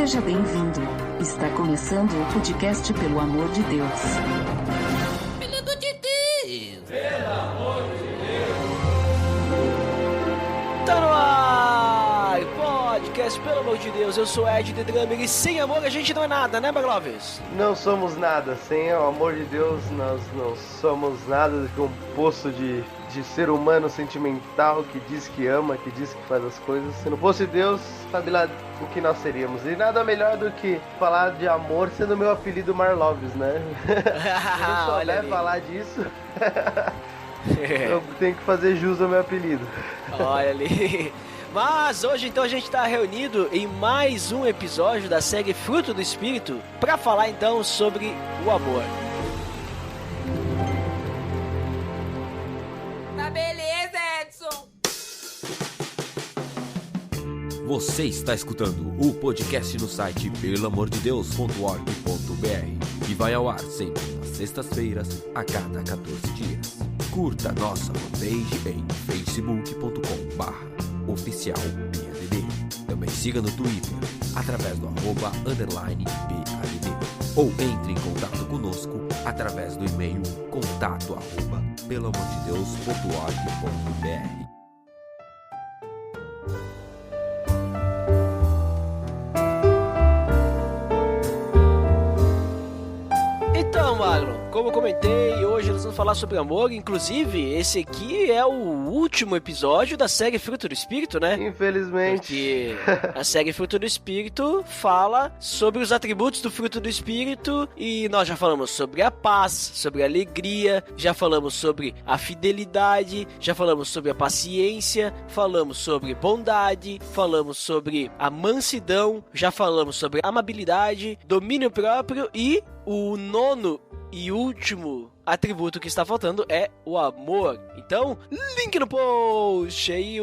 Seja bem-vindo. Está começando o podcast Pelo Amor de Deus. Pelo amor de Deus! Pelo amor de Deus! Tá no ar! Podcast Pelo Amor de Deus. Eu sou Ed The Drummer e sem amor a gente não é nada, né, Bagloves? Não somos nada. Sem o amor de Deus nós não somos nada do que um poço de ser humano sentimental que diz que ama, que diz que faz as coisas. Se não fosse Deus, sabe lá o que nós seríamos. E nada melhor do que falar de amor sendo meu apelido Marloves, né? Se eu souber falar disso, eu tenho que fazer jus ao meu apelido. Olha ali. Mas hoje então a gente está reunido em mais um episódio da série Fruto do Espírito para falar então sobre o amor. Tá beleza, Edson! Você está escutando o podcast no site pelamordedeus.org.br, que vai ao ar sempre nas sextas-feiras, a cada 14 dias. Curta nossa fanpage em facebook.com/oficialPADD. Também siga no Twitter, através do @_PADD. Ou entre em contato conosco através do e-mail contato@pelamordedeus.org.br. Então, Marlon, como eu comentei, hoje nós vamos falar sobre amor. Inclusive, esse aqui é o último episódio da série Fruto do Espírito, né? Infelizmente. Porque a série Fruto do Espírito fala sobre os atributos do Fruto do Espírito e nós já falamos sobre a paz, sobre a alegria, já falamos sobre a fidelidade, já falamos sobre a paciência, falamos sobre bondade, falamos sobre a mansidão, já falamos sobre amabilidade, domínio próprio e o nono e último atributo que está faltando é o amor. Então, link no post aí,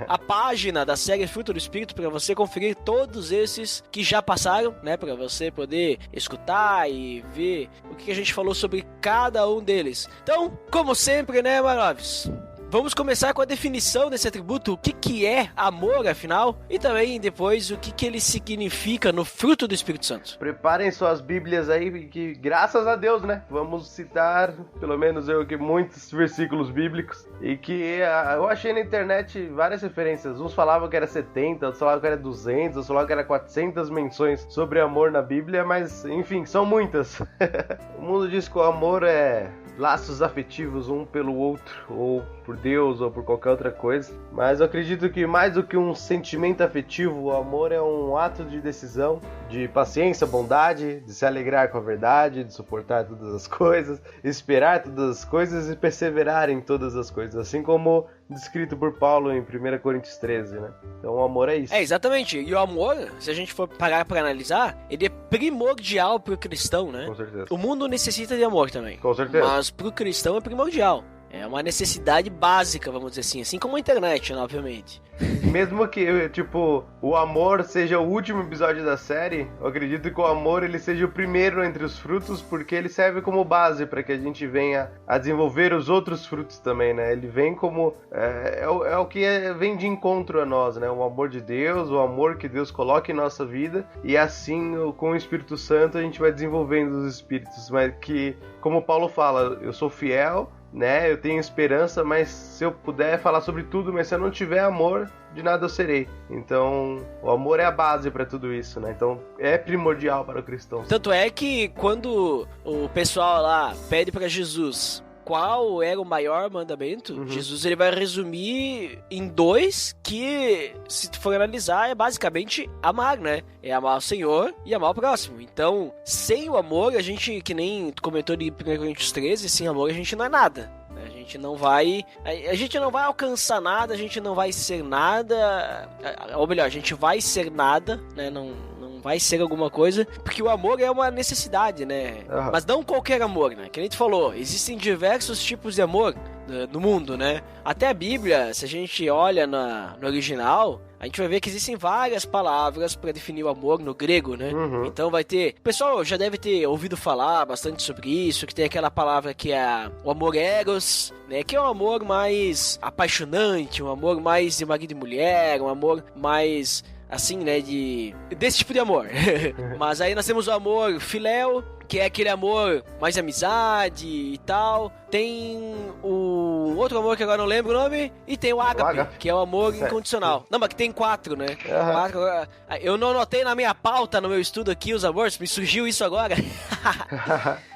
a página da série Fruto do Espírito para você conferir todos esses que já passaram, né? Para você poder escutar e ver o que a gente falou sobre cada um deles. Então, como sempre, né, Maravis? Vamos começar com a definição desse atributo, o que é amor, afinal, e também depois o que ele significa no fruto do Espírito Santo. Preparem suas bíblias aí, que graças a Deus, né? Vamos citar, pelo menos eu aqui, muitos versículos bíblicos, e que eu achei na internet várias referências. Uns falavam que era 70, outros falavam que era 200, outros falavam que era 400 menções sobre amor na Bíblia, mas, enfim, são muitas. O mundo diz que o amor é laços afetivos um pelo outro, ou por Deus, ou por qualquer outra coisa. Mas eu acredito que mais do que um sentimento afetivo, o amor é um ato de decisão, de paciência, bondade, de se alegrar com a verdade, de suportar todas as coisas, esperar todas as coisas e perseverar em todas as coisas, assim como descrito por Paulo em 1 Coríntios 13, né? Então o amor é isso. É, exatamente. E o amor, se a gente for parar para analisar, ele é primordial pro cristão, né? Com certeza. O mundo necessita de amor também. Com certeza. Mas pro cristão é primordial. É uma necessidade básica, vamos dizer assim como a internet, né, obviamente. Mesmo que, tipo, o amor seja o último episódio da série, eu acredito que o amor ele seja o primeiro entre os frutos, porque ele serve como base para que a gente venha a desenvolver os outros frutos também, né? Ele vem como... É o que vem de encontro a nós, né? O amor de Deus, o amor que Deus coloca em nossa vida, e assim, com o Espírito Santo, a gente vai desenvolvendo os espíritos, mas que, como Paulo fala, eu sou fiel, né, eu tenho esperança, mas se eu puder falar sobre tudo, mas se eu não tiver amor, de nada eu serei. Então, o amor é a base para tudo isso, né? Então, é primordial para o cristão. Tanto é que quando o pessoal lá pede para Jesus qual era o maior mandamento, Jesus ele vai resumir em dois que, se tu for analisar, é basicamente amar, né? É amar o Senhor e amar o próximo. Então, sem o amor, a gente, que nem tu comentou de 1 Coríntios 13, sem amor a gente não é nada. A gente não vai alcançar nada, a gente não vai ser nada, ou melhor, a gente vai ser nada, né? Não vai ser alguma coisa, porque o amor é uma necessidade, né? Mas não qualquer amor, né? Que nem tu falou, existem diversos tipos de amor no mundo, né? Até a Bíblia, se a gente olha no original, a gente vai ver que existem várias palavras para definir o amor no grego, né? Então vai ter... O pessoal já deve ter ouvido falar bastante sobre isso, que tem aquela palavra que é o amor eros, né? Que é um amor mais apaixonante, um amor mais de marido e mulher, um amor mais... assim, né, desse tipo de amor. Mas aí nós temos o amor filéu, que é aquele amor mais amizade e tal. Tem o outro amor que agora não lembro o nome. E tem o ágape, que é o amor incondicional. Não, mas que tem 4, né? 4, eu não anotei na minha pauta, no meu estudo aqui, os amores. Me surgiu isso agora.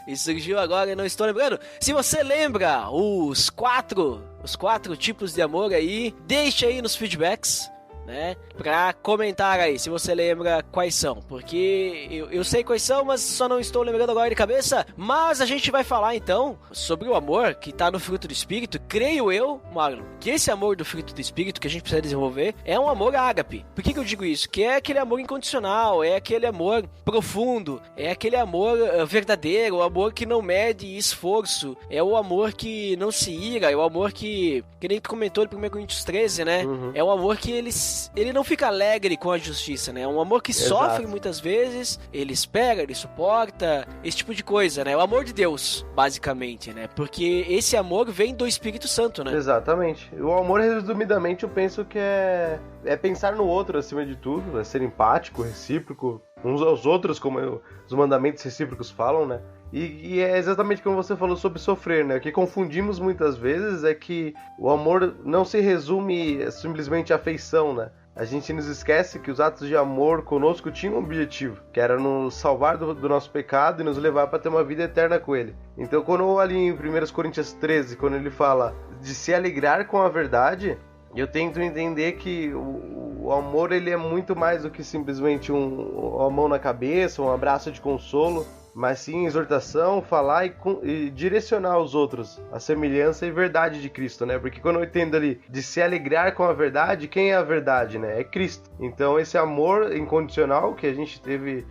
Me surgiu agora e não estou lembrando. Se você lembra os 4 tipos de amor aí, deixa aí nos feedbacks, né, pra comentar aí, se você lembra quais são, porque eu sei quais são, mas só não estou lembrando agora de cabeça. Mas a gente vai falar então sobre o amor que tá no fruto do Espírito. Creio eu, Marlon, que esse amor do fruto do Espírito que a gente precisa desenvolver é um amor ágape. Por que eu digo isso? Que é aquele amor incondicional, é aquele amor profundo, é aquele amor verdadeiro, o amor que não mede esforço, é o amor que não se ira, é o amor que nem tu comentou no 1 Coríntios 13, né? É um amor que ele não fica alegre com a justiça, né? É um amor que sofre muitas vezes, ele espera, ele suporta, esse tipo de coisa, né? É o amor de Deus, basicamente, né? Porque esse amor vem do Espírito Santo, né? Exatamente. O amor, resumidamente, eu penso que é pensar no outro acima de tudo, é ser empático, recíproco, uns aos outros, como os mandamentos recíprocos falam, né? E é exatamente como você falou sobre sofrer, né? O que confundimos muitas vezes é que o amor não se resume simplesmente à afeição, né? A gente nos esquece que os atos de amor conosco tinham um objetivo, que era nos salvar do nosso pecado e nos levar para ter uma vida eterna com Ele. Então, quando ali em 1 Coríntios 13, quando ele fala de se alegrar com a verdade, eu tento entender que o amor ele é muito mais do que simplesmente uma mão na cabeça, um abraço de consolo, mas sim exortação, falar e direcionar os outros a semelhança e verdade de Cristo, né? Porque quando eu entendo ali de se alegrar com a verdade, quem é a verdade, né? É Cristo. Então esse amor incondicional que a gente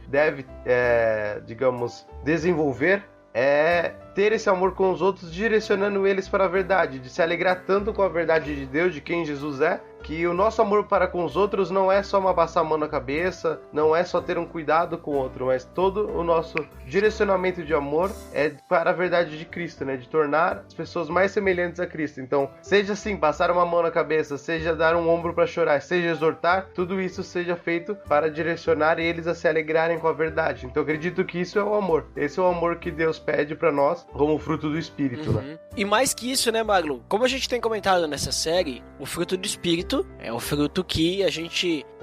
deve, digamos, desenvolver é ter esse amor com os outros, direcionando eles para a verdade, de se alegrar tanto com a verdade de Deus, de quem Jesus é, que o nosso amor para com os outros não é só passar a mão na cabeça, não é só ter um cuidado com o outro, mas todo o nosso direcionamento de amor é para a verdade de Cristo, né? De tornar as pessoas mais semelhantes a Cristo. Então, seja assim, passar uma mão na cabeça, seja dar um ombro para chorar, seja exortar, tudo isso seja feito para direcionar eles a se alegrarem com a verdade. Então, eu acredito que isso é o amor. Esse é o amor que Deus pede para nós como fruto do Espírito, né? E mais que isso, né, Magno? Como a gente tem comentado nessa série, o fruto do Espírito é o fruto que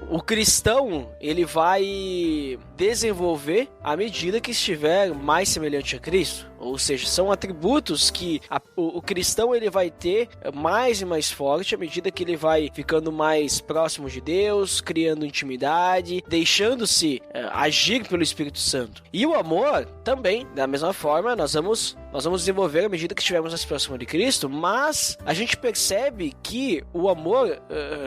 o cristão, ele vai desenvolver à medida que estiver mais semelhante a Cristo. Ou seja, são atributos que o cristão ele vai ter mais e mais forte à medida que ele vai ficando mais próximo de Deus, criando intimidade, deixando-se agir pelo Espírito Santo. E o amor também, da mesma forma, nós vamos desenvolver à medida que estivermos mais próximo de Cristo, mas a gente percebe que o amor,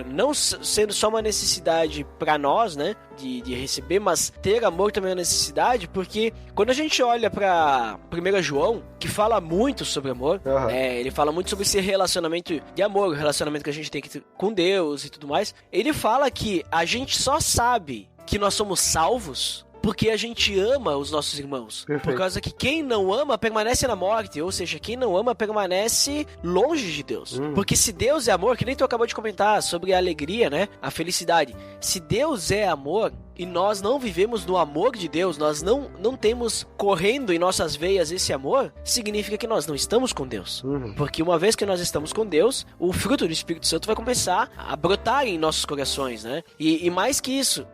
não sendo só uma necessidade para nós, né, de receber, mas ter amor também é uma necessidade, porque quando a gente olha para 1 João, que fala muito sobre amor, ele fala muito sobre esse relacionamento de amor, o relacionamento que a gente tem com Deus e tudo mais, ele fala que a gente só sabe que nós somos salvos porque a gente ama os nossos irmãos. Perfeito. Por causa que quem não ama permanece na morte, ou seja, quem não ama permanece longe de Deus. Porque se Deus é amor, que nem tu acabou de comentar sobre a alegria, né? A felicidade. Se Deus é amor e nós não vivemos no amor de Deus, nós não temos correndo em nossas veias esse amor, significa que nós não estamos com Deus. Porque uma vez que nós estamos com Deus, o fruto do Espírito Santo vai começar a brotar em nossos corações, né? E mais que isso,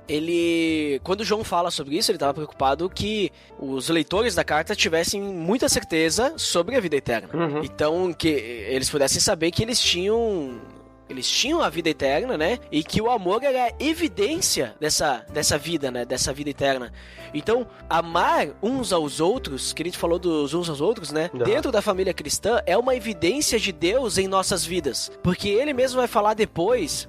quando João fala sobre isso, ele estava preocupado que os leitores da carta tivessem muita certeza sobre a vida eterna. Então, que eles pudessem saber que eles tinham a vida eterna, né? E que o amor era a evidência dessa vida, né? Dessa vida eterna. Então, amar uns aos outros, que a gente falou dos uns aos outros, né? Dentro da família cristã, é uma evidência de Deus em nossas vidas. Porque ele mesmo vai falar depois,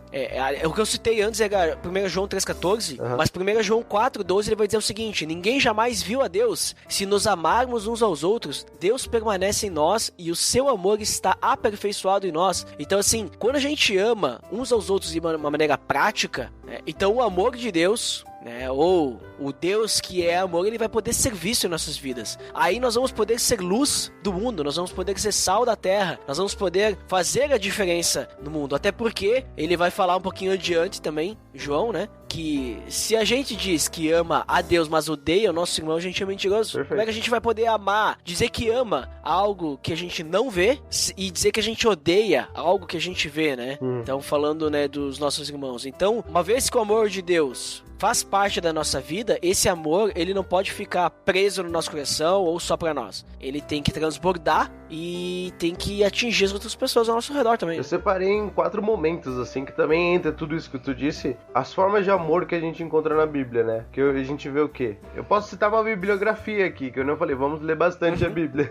o que eu citei antes era 1 João 3,14, mas 1 João 4,12 ele vai dizer o seguinte: ninguém jamais viu a Deus. Se nos amarmos uns aos outros, Deus permanece em nós e o seu amor está aperfeiçoado em nós. Então, assim, quando a gente ama uns aos outros de uma maneira prática, né, então o amor de Deus, né, ou o Deus que é amor, ele vai poder ser visto em nossas vidas. Aí nós vamos poder ser luz do mundo, nós vamos poder ser sal da terra, nós vamos poder fazer a diferença no mundo. Até porque ele vai falar um pouquinho adiante também, João, né? Que se a gente diz que ama a Deus, mas odeia o nosso irmão, a gente é mentiroso. Perfeito. Como é que a gente vai poder amar, dizer que ama algo que a gente não vê e dizer que a gente odeia algo que a gente vê, né? Então, falando, né, dos nossos irmãos. Então, uma vez que o amor de Deus faz parte da nossa vida, esse amor, ele não pode ficar preso no nosso coração ou só pra nós. Ele tem que transbordar e tem que atingir as outras pessoas ao nosso redor também. Eu separei em 4 momentos, assim, que também entra tudo isso que tu disse. As formas de amor que a gente encontra na Bíblia, né? Que a gente vê o quê? Eu posso citar uma bibliografia aqui, que eu não falei, vamos ler bastante a Bíblia.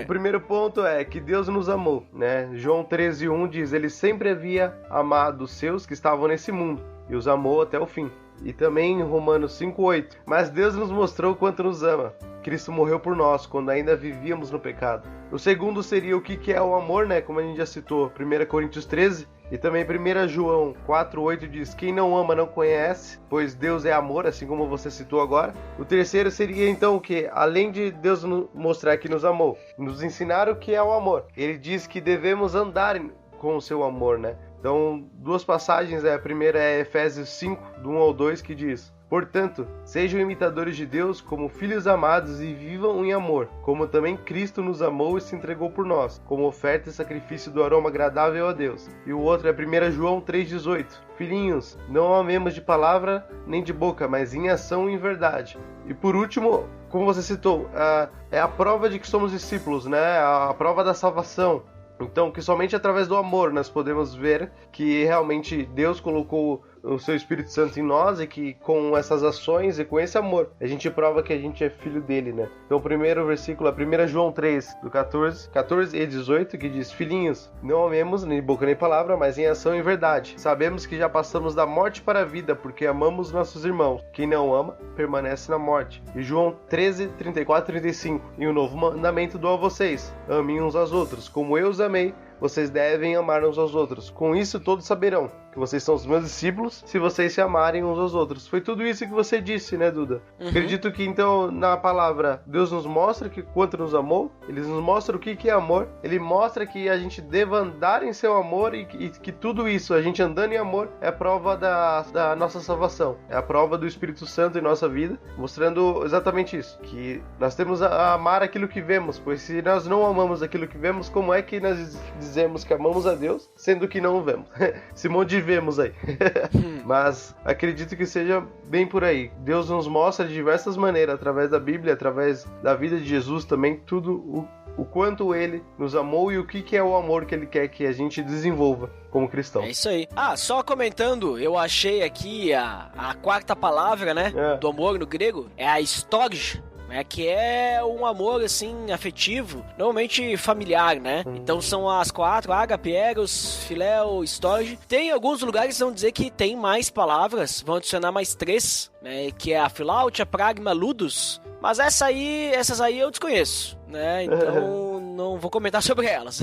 O primeiro ponto é que Deus nos amou, né? João 13:1 diz, ele sempre havia amado os seus que estavam nesse mundo e os amou até o fim. E também em Romanos 5:8, mas Deus nos mostrou o quanto nos ama. Cristo morreu por nós, quando ainda vivíamos no pecado. O segundo seria o que é o amor, né? Como a gente já citou, 1 Coríntios 13. E também 1 João 4:8 diz, quem não ama não conhece, pois Deus é amor, assim como você citou agora. O terceiro seria então o que? Além de Deus nos mostrar que nos amou, nos ensinar o que é o amor. Ele diz que devemos andar com o seu amor, né? Então, 2 passagens, a primeira é Efésios 5, do 1 ao 2, que diz, portanto, sejam imitadores de Deus como filhos amados e vivam em amor, como também Cristo nos amou e se entregou por nós, como oferta e sacrifício do aroma agradável a Deus. E o outro é 1 João 3,18, filhinhos, não amemos de palavra nem de boca, mas em ação e em verdade. E por último, como você citou, é a prova de que somos discípulos, né? A prova da salvação. Então, que somente através do amor nós podemos ver que realmente Deus colocou o seu Espírito Santo em nós e que com essas ações e com esse amor a gente prova que a gente é filho dele, né? Então o primeiro versículo é 1 João 3, do 14 e 18, que diz, filhinhos, não amemos nem boca nem palavra, mas em ação e verdade. Sabemos que já passamos da morte para a vida, porque amamos nossos irmãos. Quem não ama, permanece na morte. E João 13, 34 e 35, e um novo mandamento dou a vocês, amem uns aos outros, como eu os amei, vocês devem amar uns aos outros. Com isso todos saberão que vocês são os meus discípulos, se vocês se amarem uns aos outros. Foi tudo isso que você disse, né, Duda? Acredito que então na palavra Deus nos mostra que quanto nos amou, ele nos mostra o que é amor, ele mostra que a gente deva andar em seu amor e que tudo isso, a gente andando em amor, é a prova da nossa salvação, é a prova do Espírito Santo em nossa vida, mostrando exatamente isso, que nós temos a amar aquilo que vemos, pois se nós não amamos aquilo que vemos, como é que nós dizemos que amamos a Deus, sendo que não o vemos? Se vemos aí. Mas acredito que seja bem por aí. Deus nos mostra de diversas maneiras, através da Bíblia, através da vida de Jesus também, tudo o quanto ele nos amou e o que é o amor que ele quer que a gente desenvolva como cristão. É isso aí. Só comentando, eu achei aqui a quarta palavra, né, do amor no grego, é a storge, que é um amor, assim, afetivo, normalmente familiar, né? Então são as 4, ágape, eros, filéu, storge. Tem alguns lugares que vão dizer que tem mais palavras, vão adicionar mais 3, né? Que é a filautia, pragma, ludus. Mas essas aí eu desconheço, né? Então não vou comentar sobre elas.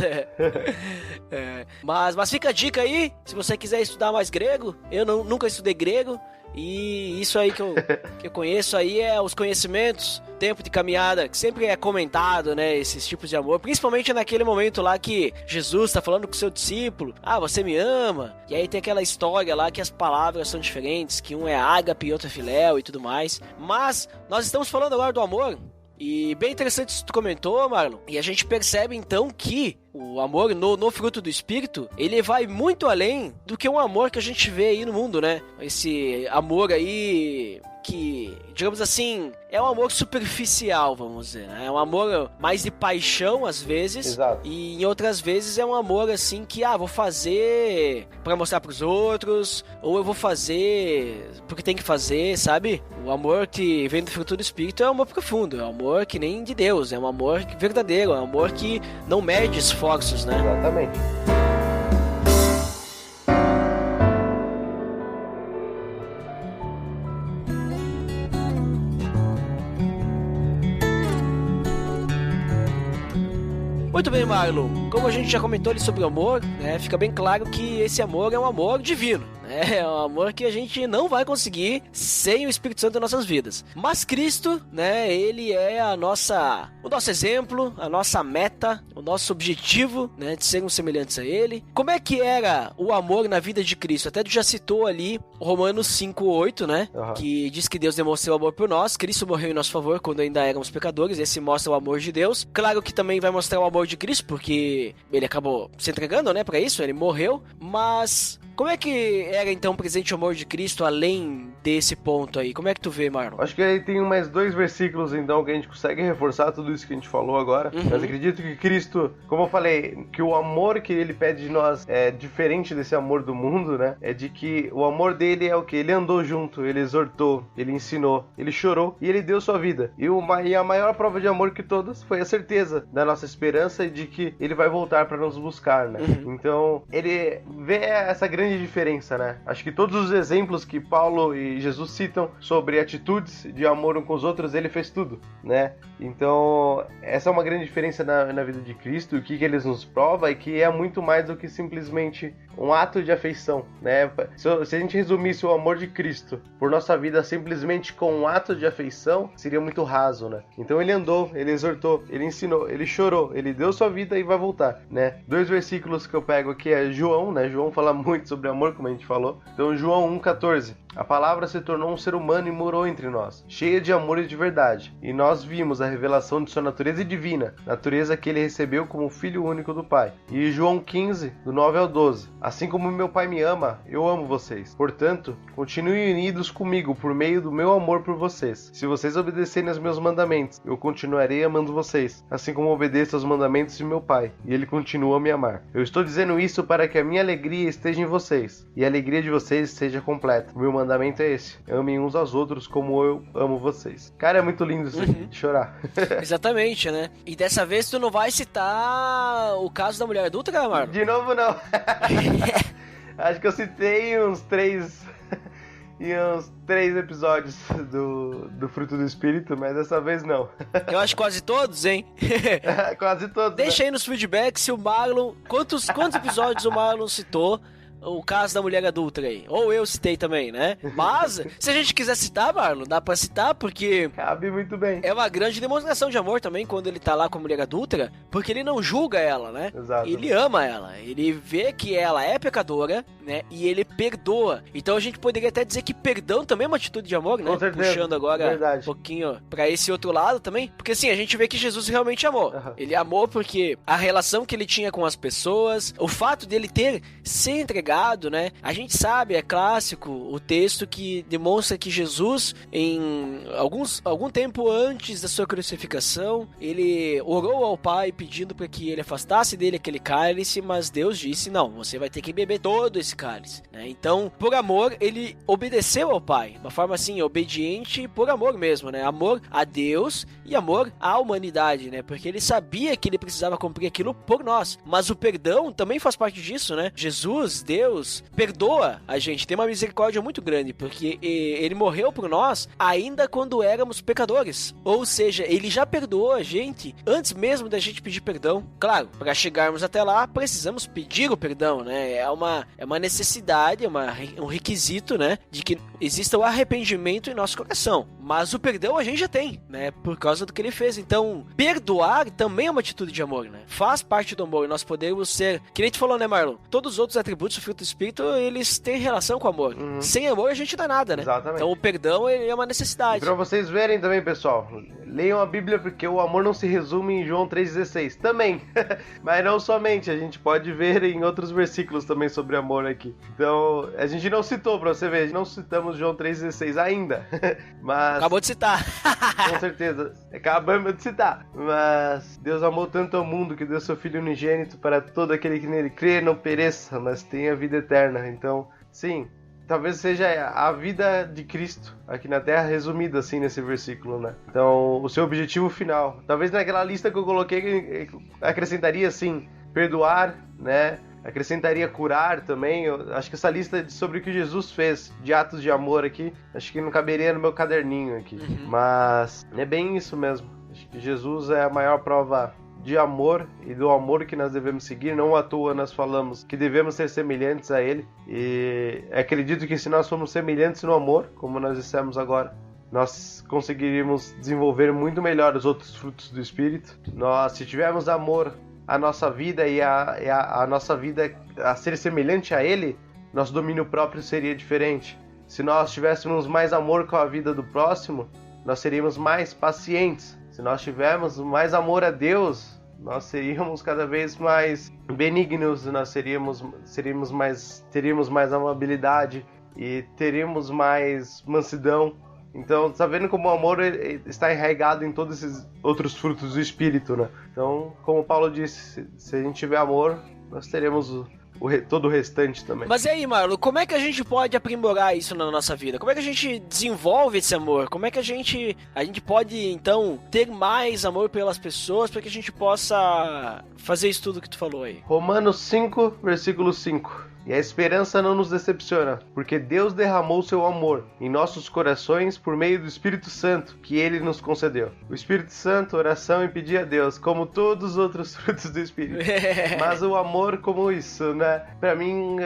Mas fica a dica aí, se você quiser estudar mais grego. Eu nunca estudei grego. E isso aí que eu conheço aí é os conhecimentos, tempo de caminhada, que sempre é comentado, né, esses tipos de amor, principalmente naquele momento lá que Jesus tá falando com o seu discípulo, você me ama, e aí tem aquela história lá que as palavras são diferentes, que um é ágape e outro é filéu e tudo mais, mas nós estamos falando agora do amor. E bem interessante isso que tu comentou, Marlon. E a gente percebe então que o amor no fruto do Espírito, ele vai muito além do que um amor que a gente vê aí no mundo, né? Esse amor aí que, digamos assim, é um amor superficial, vamos dizer, né? É um amor mais de paixão, às vezes. Exato. E em outras vezes é um amor, assim, que, vou fazer pra mostrar pros outros, ou eu vou fazer porque tem que fazer, sabe? O amor que vem do fruto do Espírito é um amor profundo, é um amor que nem de Deus, é um amor verdadeiro, é um amor que não mede esforços, né? Exatamente. Muito bem, Marlon. Como a gente já comentou ali sobre o amor, né, fica bem claro que esse amor é um amor divino, né? né? É um amor que a gente não vai conseguir sem o Espírito Santo nas nossas vidas. Mas Cristo, né, ele é o nosso exemplo, a nossa meta, o nosso objetivo, né, de sermos semelhantes a ele. Como é que era o amor na vida de Cristo? Até tu já citou ali Romanos 5:8, né? Que diz que Deus demonstrou amor por nós, Cristo morreu em nosso favor quando ainda éramos pecadores, esse mostra o amor de Deus. Claro que também vai mostrar o amor de Cristo, porque ele acabou se entregando, né, pra isso, ele morreu, mas como é que era então presente o amor de Cristo além desse ponto aí? Como é que tu vê, Marlon? Acho que aí tem mais 2 versículos então que a gente consegue reforçar tudo isso que a gente falou agora. Mas acredito que Cristo, como eu falei, que o amor que ele pede de nós é diferente desse amor do mundo, né? É de que o amor dele é o que? Ele andou junto, ele exortou, ele ensinou, ele chorou e ele deu sua vida. E a maior prova de amor que todas foi a certeza da nossa esperança e de que ele vai voltar para nos buscar, né? Então, ele vê essa grande diferença, né? Acho que todos os exemplos que Paulo e Jesus citam sobre atitudes de amor um com os outros, ele fez tudo, né? Então, essa é uma grande diferença na vida de Cristo, o que ele nos prova e que é muito mais do que simplesmente um ato de afeição, né? Se a gente resumisse o amor de Cristo por nossa vida simplesmente com um ato de afeição, seria muito raso, né? Então ele andou, ele exortou, ele ensinou, ele chorou, ele deu sua vida e vai voltar, né? 2 versículos que eu pego aqui é João, né? João fala muito sobre amor, como a gente falou. Então João 1,14. A palavra se tornou um ser humano e morou entre nós, cheia de amor e de verdade. E nós vimos a revelação de sua natureza divina, natureza que ele recebeu como filho único do Pai. E João 15, do 9 ao 12. Assim como meu Pai me ama, eu amo vocês. Portanto, continuem unidos comigo por meio do meu amor por vocês. Se vocês obedecerem aos meus mandamentos, eu continuarei amando vocês, assim como obedeço aos mandamentos de meu Pai, e ele continua a me amar. Eu estou dizendo isso para que a minha alegria esteja em vocês, e a alegria de vocês seja completa. O meu mandamento é esse: amem uns aos outros como eu amo vocês. Cara, é muito lindo isso aqui, de chorar. Exatamente, né? E dessa vez tu não vai citar o caso da mulher adulta, cara, Marlon? De novo, não. Acho que eu citei uns 3 episódios do Fruto do Espírito, mas dessa vez não. Eu acho quase todos, hein? Quase todos. Deixa aí nos feedbacks se o Marlon... Quantos episódios o Marlon citou o caso da mulher adulta aí? Ou eu citei também, né? Mas, se a gente quiser citar, Marlon, dá pra citar, porque... cabe muito bem. É uma grande demonstração de amor também, quando ele tá lá com a mulher adúltera, porque ele não julga ela, né? Exato. Ele ama ela, ele vê que ela é pecadora, né? E ele perdoa. Então a gente poderia até dizer que perdão também é uma atitude de amor, né? Com certeza. Puxando agora Verdade. um pouquinho pra esse outro lado também. Porque assim, a gente vê que Jesus realmente amou. Ele amou porque a relação que ele tinha com as pessoas, o fato dele ter se entregado, né? A gente sabe, é clássico, o texto que demonstra que Jesus, em algum tempo antes da sua crucificação, ele orou ao Pai pedindo para que ele afastasse dele aquele cálice, mas Deus disse, não, você vai ter que beber todo esse cálice, né? Então, por amor, ele obedeceu ao Pai, uma forma assim, obediente por amor mesmo, né? Amor a Deus e amor à humanidade, né? Porque ele sabia que ele precisava cumprir aquilo por nós, mas o perdão também faz parte disso, né? Jesus, Deus, perdoa a gente, tem uma misericórdia muito grande, porque ele morreu por nós ainda quando éramos pecadores, ou seja, ele já perdoou a gente antes mesmo da gente pedir perdão. Claro, para chegarmos até lá, precisamos pedir o perdão, né? É uma necessidade, um requisito, né? De que exista o arrependimento em nosso coração, mas o perdão a gente já tem, né? Por causa do que ele fez. Então, perdoar também é uma atitude de amor, né? Faz parte do amor, e nós podemos ser, que nem tu falou, né, Marlon? Todos os outros atributos do fruto do Espírito, eles têm relação com o amor. Sem amor a gente não é nada, né? Exatamente. Então o perdão é uma necessidade. E pra vocês verem também, pessoal, leiam a Bíblia, porque o amor não se resume em João 3,16 também. Mas não somente, a gente pode ver em outros versículos também sobre amor aqui. Então, a gente não citou, pra você ver, não citamos João 3,16 ainda. Mas... acabou de citar. Com certeza, acabamos de citar. Mas Deus amou tanto ao mundo que deu seu Filho unigênito para todo aquele que nele crê não pereça, mas tenha vida eterna. Então, sim, talvez seja a vida de Cristo aqui na Terra resumida assim nesse versículo, né? Então, o seu objetivo final, talvez naquela lista que eu coloquei, acrescentaria assim, perdoar, né? Acrescentaria curar também. Eu acho que essa lista sobre o que Jesus fez de atos de amor aqui, acho que não caberia no meu caderninho aqui. Mas é bem isso mesmo. Acho que Jesus é a maior prova de amor e do amor que nós devemos seguir. Não à toa nós falamos que devemos ser semelhantes a Ele. E acredito que se nós formos semelhantes no amor, como nós dissemos agora, nós conseguiríamos desenvolver muito melhor os outros frutos do Espírito. Se tivermos amor à nossa vida e a nossa vida a ser semelhante a Ele, nosso domínio próprio seria diferente. Se nós tivéssemos mais amor com a vida do próximo, nós seríamos mais pacientes. Se nós tivermos mais amor a Deus, nós seríamos cada vez mais benignos, nós teríamos mais amabilidade e teríamos mais mansidão. Então, sabendo como o amor está enraizado em todos esses outros frutos do Espírito, né? Então, como Paulo disse, se a gente tiver amor, nós teremos todo o restante também. Mas e aí, Marlon, como é que a gente pode aprimorar isso na nossa vida? Como é que a gente desenvolve esse amor? Como é que a gente pode, então, ter mais amor pelas pessoas para que a gente possa fazer isso tudo que tu falou aí? Romanos 5, versículo 5. E a esperança não nos decepciona, porque Deus derramou seu amor em nossos corações por meio do Espírito Santo que Ele nos concedeu. O Espírito Santo, oração e pedir a Deus, como todos os outros frutos do Espírito. Mas o amor como isso, né? Pra mim,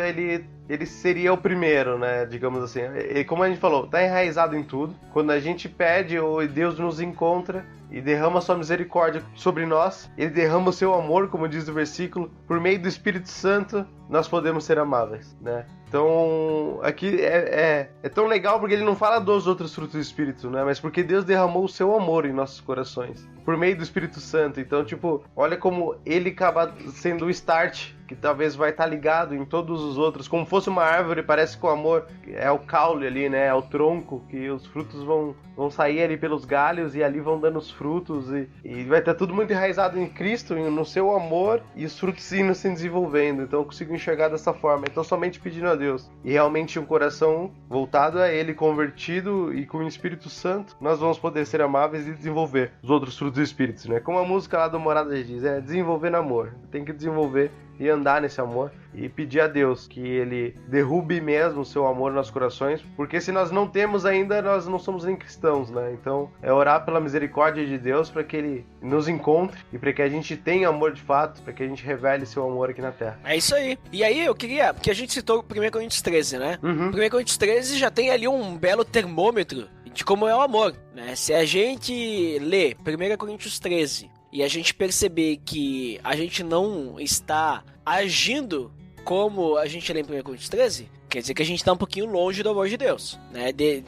ele seria o primeiro, né? Digamos assim. E como a gente falou, tá enraizado em tudo. Quando a gente pede ou Deus nos encontra e derrama sua misericórdia sobre nós, Ele derrama o seu amor, como diz o versículo, por meio do Espírito Santo, nós podemos ser amáveis, né? Então, aqui é tão legal porque ele não fala dos outros frutos do Espírito, né? Mas porque Deus derramou o seu amor em nossos corações, por meio do Espírito Santo. Então, tipo, olha como ele acaba sendo o start, que talvez vai estar ligado em todos os outros. Como fosse uma árvore, parece que o amor é o caule ali, né? É o tronco, que os frutos vão sair ali pelos galhos e ali vão dando os frutos. E vai estar tudo muito enraizado em Cristo, no seu amor, e os frutos indo se desenvolvendo. Então eu consigo enxergar dessa forma. Então somente pedindo a Deus e realmente um coração voltado a Ele, convertido e com o Espírito Santo, nós vamos poder ser amáveis e desenvolver os outros frutos do Espírito, né? Como a música lá do Morada diz, desenvolver no amor. Tem que desenvolver e andar nesse amor e pedir a Deus que Ele derrube mesmo o seu amor nos corações, porque se nós não temos ainda, nós não somos nem cristãos, né? Então é orar pela misericórdia de Deus para que Ele nos encontre e para que a gente tenha amor de fato, para que a gente revele seu amor aqui na Terra. É isso aí. E aí eu queria, porque a gente citou 1 Coríntios 13, né? 1 Coríntios 13 já tem ali um belo termômetro de como é o amor, né? Se a gente lê 1 Coríntios 13 e a gente perceber que a gente não está agindo como a gente lê em 1 Coríntios 13, quer dizer que a gente está um pouquinho longe do amor de Deus, né? De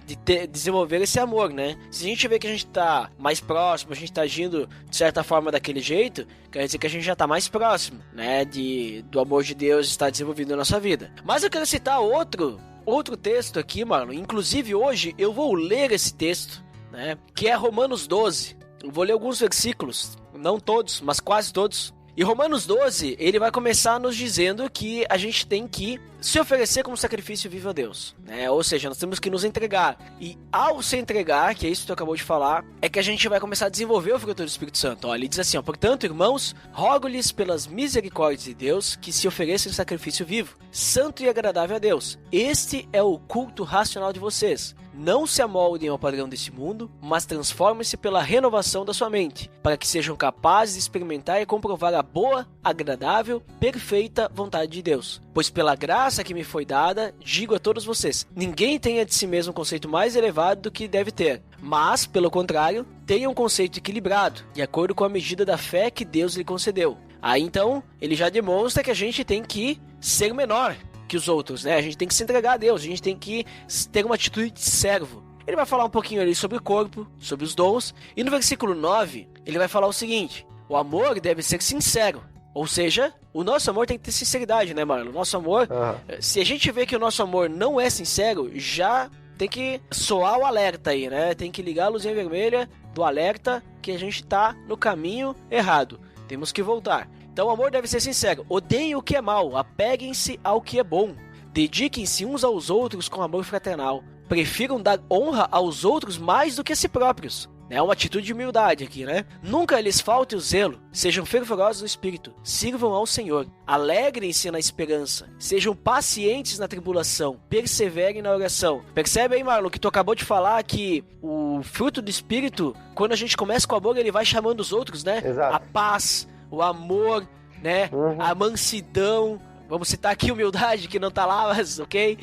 desenvolver esse amor, né? Se a gente vê que a gente está mais próximo, a gente está agindo de certa forma daquele jeito, quer dizer que a gente já está mais próximo, né? Do amor de Deus estar desenvolvido na nossa vida. Mas eu quero citar outro texto aqui, mano. Inclusive hoje eu vou ler esse texto, né? Que é Romanos 12. Eu vou ler alguns versículos, não todos, mas quase todos. E Romanos 12, ele vai começar nos dizendo que a gente tem que se oferecer como sacrifício vivo a Deus, né? Ou seja, nós temos que nos entregar. E ao se entregar, que é isso que tu acabou de falar, é que a gente vai começar a desenvolver o fruto do Espírito Santo. Ó, ele diz assim, ó, portanto, irmãos, rogo-lhes pelas misericórdias de Deus que se ofereçam em sacrifício vivo, santo e agradável a Deus. Este é o culto racional de vocês. Não se amoldem ao padrão desse mundo, mas transformem-se pela renovação da sua mente, para que sejam capazes de experimentar e comprovar a boa, agradável, perfeita vontade de Deus. Pois pela graça que me foi dada, digo a todos vocês, ninguém tenha de si mesmo um conceito mais elevado do que deve ter, mas, pelo contrário, tenha um conceito equilibrado, de acordo com a medida da fé que Deus lhe concedeu. Aí então, ele já demonstra que a gente tem que ser menor que os outros, né? A gente tem que se entregar a Deus, a gente tem que ter uma atitude de servo. Ele vai falar um pouquinho ali sobre o corpo, sobre os dons, e no versículo 9, ele vai falar o seguinte, o amor deve ser sincero, ou seja, o nosso amor tem que ter sinceridade, né, Marlon? O nosso amor, se a gente vê que o nosso amor não é sincero, já tem que soar o alerta aí, né? Tem que ligar a luzinha vermelha do alerta que a gente tá no caminho errado. Temos que voltar. Então o amor deve ser sincero. Odeiem o que é mal, apeguem-se ao que é bom. Dediquem-se uns aos outros com amor fraternal. Prefiram dar honra aos outros mais do que a si próprios. É uma atitude de humildade aqui, né? Nunca lhes falte o zelo. Sejam fervorosos no espírito. Sirvam ao Senhor. Alegrem-se na esperança. Sejam pacientes na tribulação. Perseverem na oração. Percebe aí, Marlon, que tu acabou de falar que o fruto do espírito, quando a gente começa com o amor, ele vai chamando os outros, né? Exato. A paz, o amor, né? A mansidão. Vamos citar aqui humildade, que não tá lá, mas ok?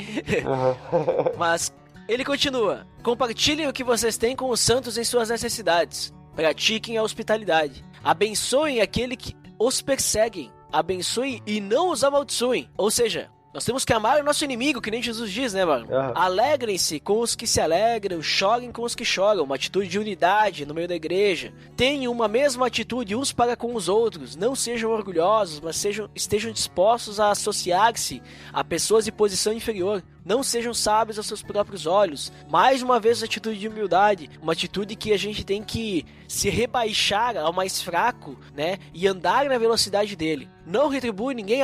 Mas ele continua. Compartilhem o que vocês têm com os santos em suas necessidades. Pratiquem a hospitalidade. Abençoem aquele que os perseguem. Abençoem e não os amaldiçoem. Ou seja, nós temos que amar o nosso inimigo, que nem Jesus diz, né, mano? Alegrem-se com os que se alegram, chorem com os que choram. Uma atitude de unidade no meio da igreja. Tenham uma mesma atitude uns para com os outros. Não sejam orgulhosos, mas estejam dispostos a associar-se a pessoas de posição inferior. Não sejam sábios aos seus próprios olhos. Mais uma vez, a atitude de humildade. Uma atitude que a gente tem que se rebaixar ao mais fraco, né? E andar na velocidade dele. Não retribui ninguém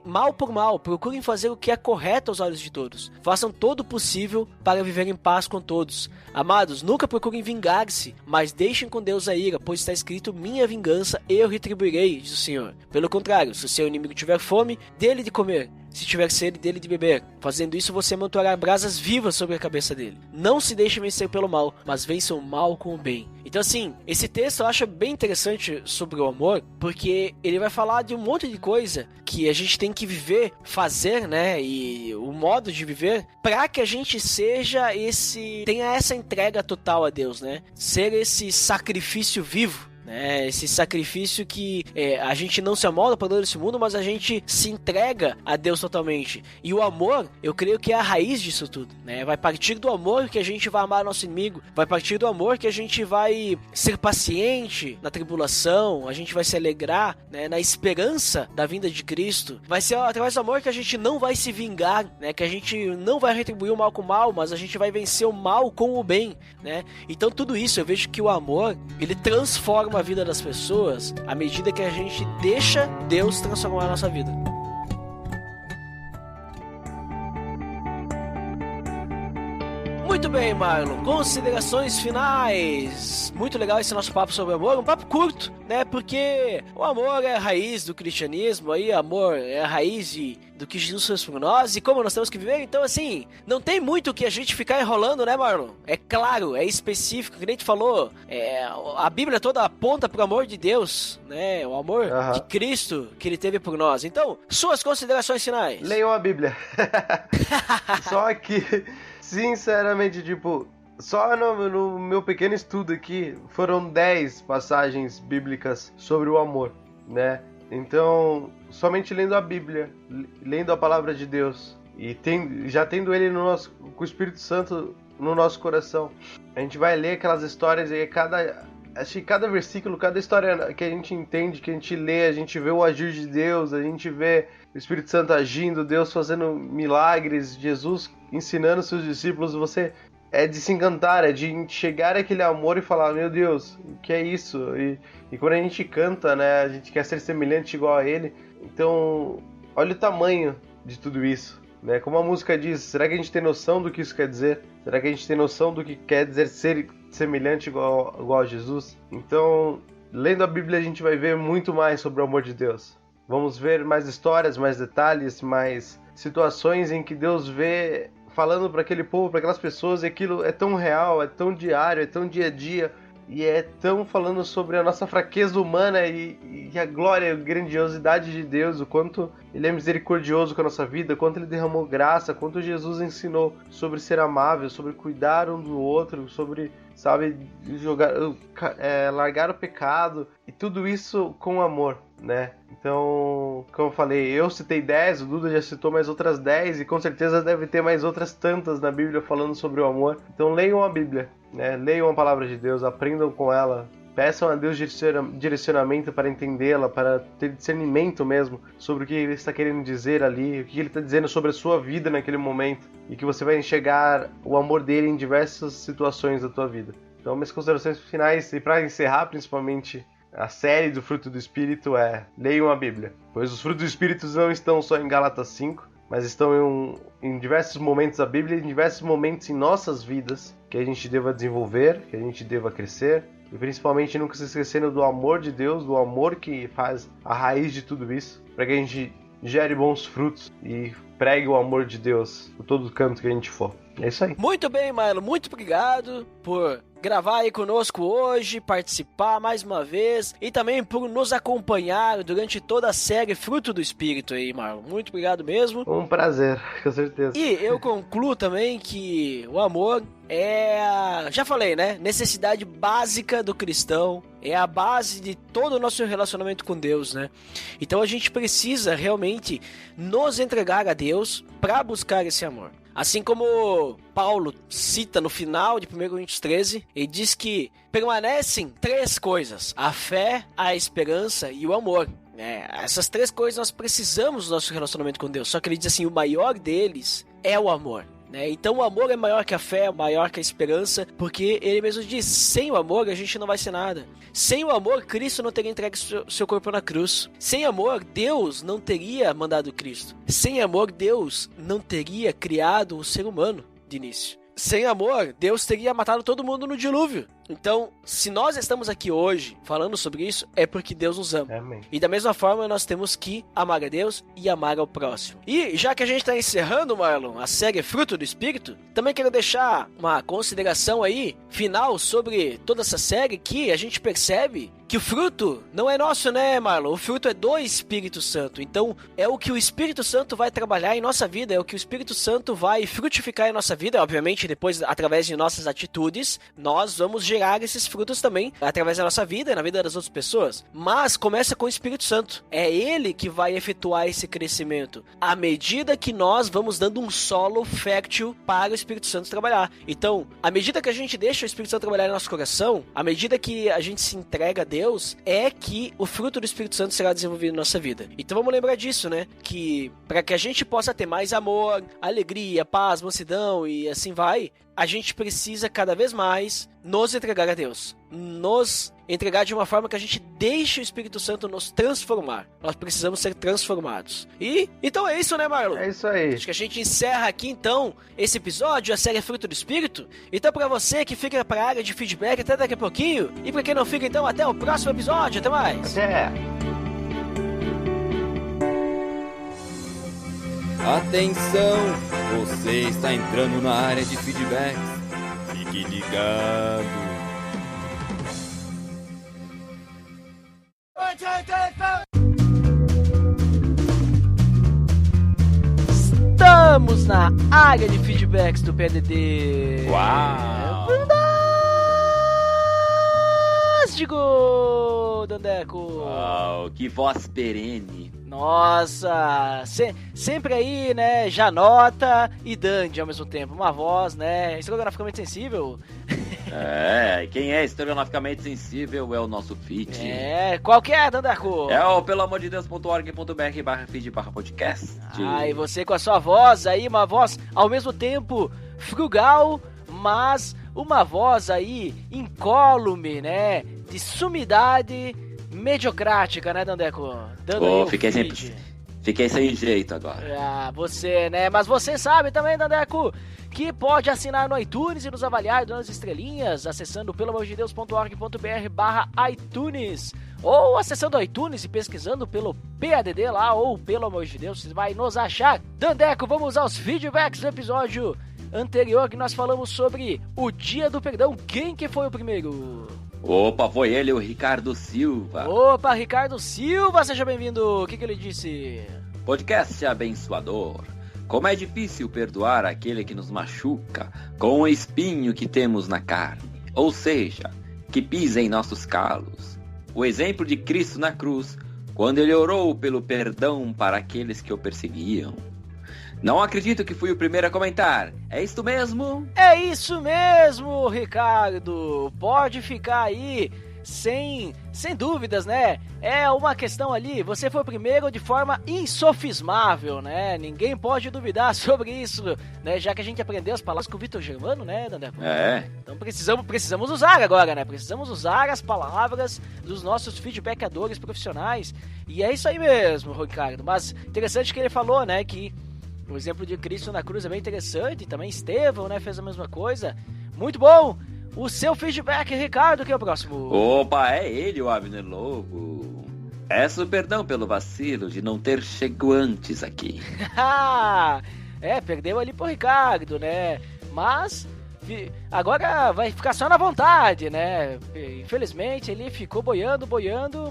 mal por mal. Procurem fazer o que é correto aos olhos de todos. Façam todo o possível para viver em paz com todos. Amados, nunca procurem vingar-se, mas deixem com Deus a ira, pois está escrito: minha vingança eu retribuirei, diz o Senhor. Pelo contrário, se o seu inimigo tiver fome, dê-lhe de comer. Se tiver sede, dele de beber. Fazendo isso, você manterá brasas vivas sobre a cabeça dele. Não se deixe vencer pelo mal, mas vença o mal com o bem. Então, assim, esse texto eu acho bem interessante sobre o amor, porque ele vai falar de um monte de coisa que a gente tem que viver, fazer, né? E o modo de viver, para que a gente tenha essa entrega total a Deus, né? Ser esse sacrifício vivo. Esse sacrifício que a gente não se amolda para desse mundo, mas a gente se entrega a Deus totalmente. E o amor, eu creio que é a raiz disso tudo, né? Vai partir do amor que a gente vai amar nosso inimigo, vai partir do amor que a gente vai ser paciente na tribulação, a gente vai se alegrar, né, na esperança da vinda de Cristo. Vai ser através do amor que a gente não vai se vingar, né? Que a gente não vai retribuir o mal com o mal, mas a gente vai vencer o mal com o bem, né? Então tudo isso, eu vejo que o amor, ele transforma a vida das pessoas à medida que a gente deixa Deus transformar a nossa vida. Muito bem, Marlon. Considerações finais. Muito legal esse nosso papo sobre amor. Um papo curto, né? Porque o amor é a raiz do cristianismo. Aí, amor é a raiz do que Jesus fez por nós e como nós temos que viver. Então, assim, não tem muito que a gente ficar enrolando, né, Marlon? É claro, é específico, que nem a gente falou. A Bíblia toda aponta pro amor de Deus, né? O amor de Cristo que ele teve por nós. Então, suas considerações finais. Leiam a Bíblia. Só que, sinceramente, só no meu pequeno estudo aqui, foram 10 passagens bíblicas sobre o amor, né? Então, somente lendo a Bíblia, lendo a palavra de Deus e já tendo ele com o Espírito Santo no nosso coração, a gente vai ler aquelas histórias e acho que cada versículo, cada história que a gente entende, que a gente lê, a gente vê o agir de Deus, a gente vê o Espírito Santo agindo, Deus fazendo milagres, Jesus ensinando seus discípulos. É de se encantar, é de chegar àquele amor e falar: meu Deus, o que é isso? E quando a gente canta, né, a gente quer ser semelhante igual a ele. Então, olha o tamanho de tudo isso, né? Como a música diz, será que a gente tem noção do que isso quer dizer? Será que a gente tem noção do que quer dizer ser semelhante igual a Jesus? Então, lendo a Bíblia, a gente vai ver muito mais sobre o amor de Deus. Vamos ver mais histórias, mais detalhes, mais situações em que Deus vê falando para aquele povo, para aquelas pessoas, e aquilo é tão real, é tão diário, é tão dia a dia, e é tão falando sobre a nossa fraqueza humana e a glória, a grandiosidade de Deus, o quanto Ele é misericordioso com a nossa vida, o quanto Ele derramou graça, o quanto Jesus ensinou sobre ser amável, sobre cuidar um do outro, sobre, largar o pecado, e tudo isso com amor, né? Então, como eu falei, eu citei 10, o Duda já citou mais outras 10, e com certeza deve ter mais outras tantas na Bíblia falando sobre o amor. Então leiam a Bíblia, né? Leiam a palavra de Deus, aprendam com ela, peçam a Deus direcionamento para entendê-la, para ter discernimento mesmo sobre o que Ele está querendo dizer ali, o que Ele está dizendo sobre a sua vida naquele momento, e que você vai enxergar o amor dele em diversas situações da tua vida. Então, minhas considerações finais, e para encerrar principalmente a série do fruto do Espírito, leiam a Bíblia, pois os frutos do Espírito não estão só em Gálatas 5, mas estão em diversos momentos da Bíblia, em diversos momentos em nossas vidas, que a gente deva desenvolver, que a gente deva crescer, e principalmente nunca se esquecendo do amor de Deus, do amor que faz a raiz de tudo isso, para que a gente gere bons frutos e pregue o amor de Deus por todo canto que a gente for. É isso aí. Muito bem, Marlon, muito obrigado por gravar aí conosco hoje, participar mais uma vez e também por nos acompanhar durante toda a série Fruto do Espírito aí, Marlon. Muito obrigado mesmo. Um prazer, com certeza. E eu concluo também que o amor já falei, né? Necessidade básica do cristão, é a base de todo o nosso relacionamento com Deus, né? Então a gente precisa realmente nos entregar a Deus para buscar esse amor. Assim como Paulo cita no final de 1 Coríntios 13, ele diz que permanecem 3 coisas: a fé, a esperança e o amor. Essas 3 coisas nós precisamos do nosso relacionamento com Deus. Só que ele diz assim, o maior deles é o amor. Então o amor é maior que a fé, maior que a esperança, porque ele mesmo diz, sem o amor a gente não vai ser nada. Sem o amor, Cristo não teria entregue seu corpo na cruz. Sem amor, Deus não teria mandado Cristo. Sem amor, Deus não teria criado o ser humano de início. Sem amor, Deus teria matado todo mundo no dilúvio. Então, se nós estamos aqui hoje falando sobre isso, é porque Deus nos ama. Amém. E da mesma forma, nós temos que amar a Deus e amar ao próximo. E já que a gente está encerrando, Marlon, a série Fruto do Espírito, também quero deixar uma consideração aí, final, sobre toda essa série, que a gente percebe que o fruto não é nosso, né, Marlon? O fruto é do Espírito Santo. Então, é o que o Espírito Santo vai trabalhar em nossa vida, é o que o Espírito Santo vai frutificar em nossa vida. Obviamente, depois, através de nossas atitudes, nós vamos gerar esses frutos também, através da nossa vida e na vida das outras pessoas. Mas começa com o Espírito Santo. É ele que vai efetuar esse crescimento, à medida que nós vamos dando um solo fértil para o Espírito Santo trabalhar. Então, à medida que a gente deixa o Espírito Santo trabalhar no nosso coração, à medida que a gente se entrega a Deus, é que o fruto do Espírito Santo será desenvolvido na nossa vida. Então vamos lembrar disso, né? Que para que a gente possa ter mais amor, alegria, paz, mansidão e assim vai, a gente precisa cada vez mais nos entregar a Deus. Nos entregar de uma forma que a gente deixe o Espírito Santo nos transformar. Nós precisamos ser transformados. E então é isso, né, Marlon? É isso aí. Acho que a gente encerra aqui, então, esse episódio, a série Fruto do Espírito. Então, pra você que fica pra área de feedback, até daqui a pouquinho. E pra quem não fica, então, até o próximo episódio. Até mais. Até. Atenção! Você está entrando na área de feedbacks. Fique ligado. Estamos na área de feedbacks do PDD. Uau! Fantástico, Dandeco! Uau, que voz perene. Nossa, sempre aí, né, Janota e Dandy ao mesmo tempo, uma voz, né, historiograficamente sensível. Quem é historiograficamente sensível é o nosso feed. Qual que é, Dandeco? É o pelamordedeus.org.br/feed/podcast. E você com a sua voz aí, uma voz ao mesmo tempo frugal, mas uma voz aí incólume, né, de sumidade mediocrática, né, Dandeco? Fiquei sem jeito agora. Você, né? Mas você sabe também, Dandeco, que pode assinar no iTunes e nos avaliar dando as estrelinhas, acessando pelamordedeus.org.br/iTunes, ou acessando o iTunes e pesquisando pelo PADD lá, ou pelo amor de Deus, você vai nos achar. Dandeco, vamos aos feedbacks do episódio anterior, que nós falamos sobre o Dia do Perdão. Quem que foi o primeiro? Opa, foi ele, o Ricardo Silva. Opa, Ricardo Silva, seja bem-vindo. O que ele disse? Podcast abençoador. Como é difícil perdoar aquele que nos machuca com o espinho que temos na carne, ou seja, que pisa em nossos calos. O exemplo de Cristo na cruz, quando ele orou pelo perdão para aqueles que o perseguiam. Não acredito que fui o primeiro a comentar. É isso mesmo? É isso mesmo, Ricardo. Pode ficar aí sem dúvidas, né? É uma questão ali, você foi o primeiro de forma insofismável, né? Ninguém pode duvidar sobre isso, né? Já que a gente aprendeu as palavras com o Vitor Germano, né, Dandeco? Então precisamos usar agora, né? Precisamos usar as palavras dos nossos feedbackadores profissionais. E é isso aí mesmo, Ricardo. Mas interessante que ele falou, né, que o exemplo de Cristo na cruz é bem interessante. Também Estevão, né, fez a mesma coisa. Muito bom! O seu feedback, Ricardo, que é o próximo? Opa, é ele, o Abner Lobo. Peço perdão pelo vacilo de não ter chegado antes aqui. Perdeu ali pro Ricardo, né? Mas Agora vai ficar só na vontade, né? Infelizmente ele ficou boiando,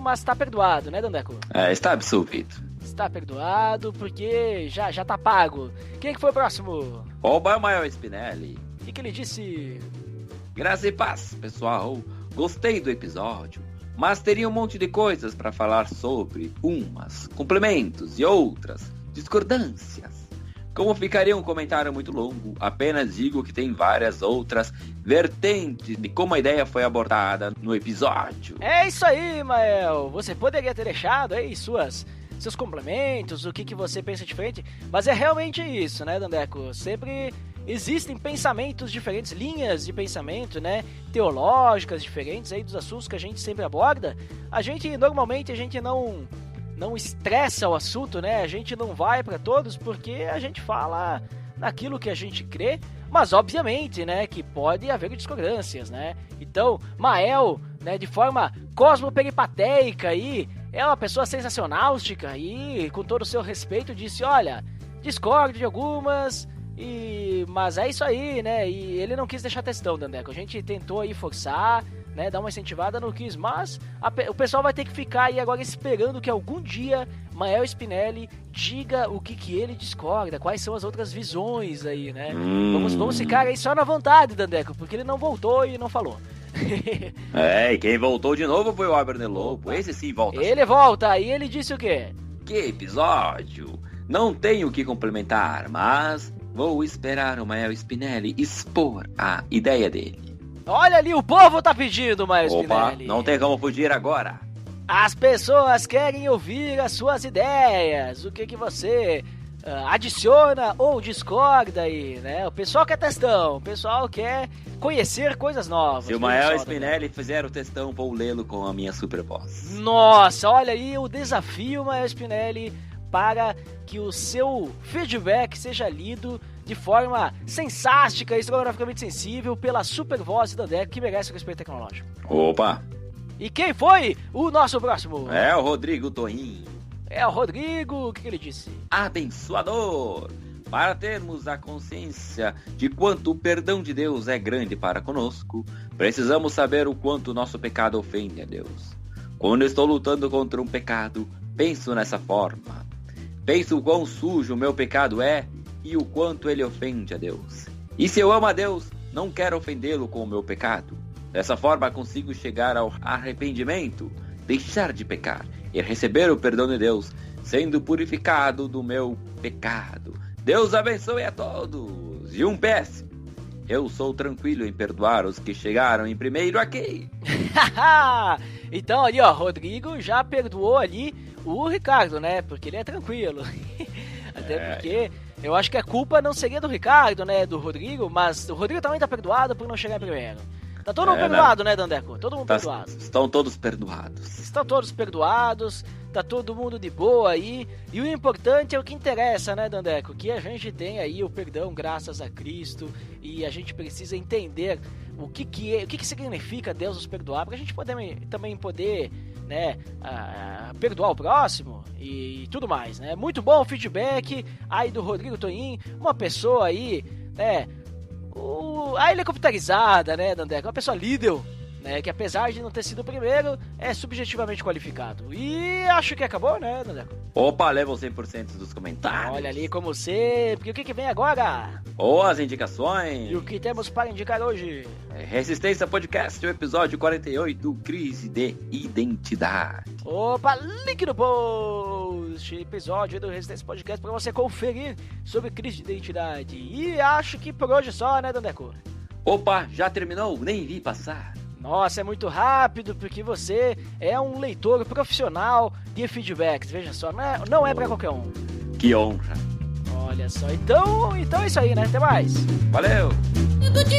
mas tá perdoado, né, Dandeco? Está absolvido. Está perdoado porque já tá pago. Quem que foi o próximo? Oba, Mael Spinelli. O que ele disse? Graça e paz, pessoal. Gostei do episódio, mas teria um monte de coisas para falar sobre umas, complementos e outras discordâncias. Como ficaria um comentário muito longo, apenas digo que tem várias outras vertentes de como a ideia foi abordada no episódio. É isso aí, Mael. Você poderia ter deixado aí seus complementos, o que você pensa diferente, mas é realmente isso, né, Dandeco? Sempre existem pensamentos diferentes, linhas de pensamento, né, teológicas diferentes aí dos assuntos que a gente sempre aborda. Normalmente a gente não estressa o assunto, né? A gente não vai para todos porque a gente fala naquilo que a gente crê, mas obviamente, né, que pode haver discordâncias, né? Então, Mael, né, de forma cosmoperipatéica aí, é uma pessoa sensacionálstica e com todo o seu respeito disse, olha, discordo de algumas, mas é isso aí, né? E ele não quis deixar textão, Dandeco. A gente tentou aí forçar, né, dar uma incentivada, não quis, mas o pessoal vai ter que ficar aí agora esperando que algum dia Mael Spinelli diga o que ele discorda, quais são as outras visões aí, né? Vamos ficar aí só na vontade, Dandeco, porque ele não voltou e não falou. E quem voltou de novo foi o Abner Lobo. Esse sim volta. Ele volta, e ele disse o quê? Que episódio! Não tenho o que complementar, mas vou esperar o Mael Spinelli expor a ideia dele. Olha ali, o povo tá pedindo, Mael Spinelli. Não tem como fugir agora. As pessoas querem ouvir as suas ideias. O que você adiciona ou discorda aí, né? O pessoal quer textão, o pessoal quer conhecer coisas novas. Se o Mael Spinelli fizer o textão, vou lê-lo com a minha super voz. Nossa, olha aí o desafio, Mael Spinelli, para que o seu feedback seja lido de forma sensástica e estrogonoficamente sensível pela super voz da Dandeco, que merece o respeito tecnológico. Opa! E quem foi o nosso próximo? É o Rodrigo Toim. É o Rodrigo, o que ele disse? Abençoador! Para termos a consciência de quanto o perdão de Deus é grande para conosco, precisamos saber o quanto o nosso pecado ofende a Deus. Quando estou lutando contra um pecado, penso nessa forma. Penso o quão sujo o meu pecado é e o quanto ele ofende a Deus. E se eu amo a Deus, não quero ofendê-lo com o meu pecado. Dessa forma consigo chegar ao arrependimento, deixar de pecar e receber o perdão de Deus, sendo purificado do meu pecado. Deus abençoe a todos. E um PS. Eu sou tranquilo em perdoar os que chegaram em primeiro aqui. Então ali, ó, Rodrigo já perdoou ali o Ricardo, né? Porque ele é tranquilo. Até porque eu acho que a culpa não seria do Ricardo, né? Do Rodrigo, mas o Rodrigo também tá perdoado por não chegar primeiro. Tá todo mundo perdoado, né, Dandeco? Todo mundo perdoado. Estão todos perdoados. Estão todos perdoados, tá todo mundo de boa aí. E o importante é o que interessa, né, Dandeco? Que a gente tem aí o perdão graças a Cristo. E a gente precisa entender o que significa Deus nos perdoar, pra gente também poder, né, perdoar o próximo e tudo mais, né? Muito bom o feedback aí do Rodrigo Toim, uma pessoa aí, né, a helicopterizada, né, Dandeco? Uma pessoa líder, né, que apesar de não ter sido o primeiro, é subjetivamente qualificado. E acho que acabou, né, Dandeco? Opa, levam 100% dos comentários. Olha ali como sempre. O que vem agora? As indicações. E o que temos para indicar hoje? Resistência Podcast, o episódio 48, Crise de Identidade. Opa, link no post, episódio do Resistência Podcast para você conferir sobre crise de identidade. E acho que por hoje só, né, Dandeco? Opa, já terminou? Nem vi passar. Nossa, é muito rápido, porque você é um leitor profissional de feedbacks, veja só, não é pra qualquer um. Que honra. Olha só, então é isso aí, né? Até mais. Valeu. Eu tô te